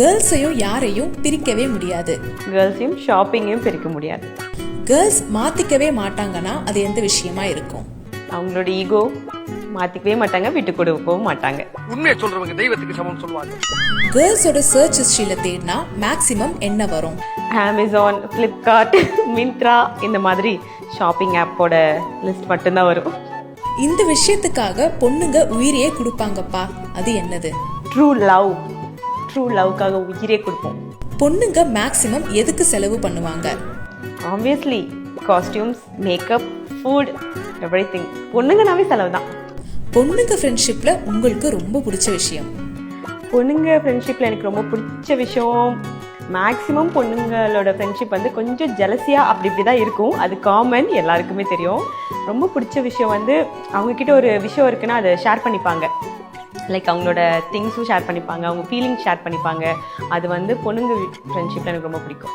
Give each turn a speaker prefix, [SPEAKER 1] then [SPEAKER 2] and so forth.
[SPEAKER 1] கேர்ள்ஸையும் யாரையும் பிரிக்கவே முடியாது.
[SPEAKER 2] கேர்ள்ஸையும் ஷாப்பிங்கையும் பிரிக்க முடியாது.
[SPEAKER 1] கேர்ள்ஸ் மாத்திக்கவே மாட்டாங்கன்னா அது எந்த விஷயமா இருக்கும்?
[SPEAKER 2] அவங்களோட ஈகோ மாத்திக்கவே மாட்டாங்க, விட்டு கொடுக்கவும் மாட்டாங்க.
[SPEAKER 3] உண்மையை சொல்றவங்க தெய்வத்துக்கு சமம் சொல்லுவாங்க.
[SPEAKER 1] கேர்ள்ஸோட சர்ச் ஹிஸ்டரியில தேடினா மேக்ஸிமம் என்ன வரும்?
[SPEAKER 2] அமேசான், ஃப்ளிப்கார்ட், மிந்த்ரா இந்த மாதிரி ஷாப்பிங் ஆப்போட லிஸ்ட் மட்டும்தான் வரும்.
[SPEAKER 1] இந்த விஷயத்துக்காக பொண்ணுங்க உயிரையே கொடுப்பாங்கப்பா, அது என்னது?
[SPEAKER 2] True love. ட்ரூ லவ்க்காக உயிரே கொடுப்போம்.
[SPEAKER 1] பொண்ணுங்க மேக்ஸிமம் எதுக்கு செலவு பண்ணுவாங்க?
[SPEAKER 2] Obviously costumes, makeup, food, everything. பொண்ணுங்கனாவே செலவு தான்.
[SPEAKER 1] பொண்ணுங்க ஃப்ரெண்ட்ஷிப்ல உங்களுக்கு ரொம்ப பிடிச்ச விஷயம்?
[SPEAKER 2] பொண்ணுங்க ஃப்ரெண்ட்ஷிப்பில் எனக்கு ரொம்ப பிடிச்ச விஷயம், மேக்ஸிமம் பொண்ணுங்களோட ஃப்ரெண்ட்ஷிப் வந்து கொஞ்சம் ஜெலசியாக அப்படி தான் இருக்கும். அது காமன், எல்லாருக்குமே தெரியும். ரொம்ப பிடிச்ச விஷயம் வந்து அவங்கக்கிட்ட ஒரு விஷயம் இருக்குன்னா அதை ஷேர் பண்ணிப்பாங்க. லைக் அவங்களோட திங்ஸும் ஷேர் பண்ணிப்பாங்க, அவங்க ஃபீலிங்ஸ் ஷேர் பண்ணிப்பாங்க. அது வந்து பொண்ணுங்க ஃப்ரெண்ட்ஷிப்பில் எனக்கு ரொம்ப பிடிக்கும்.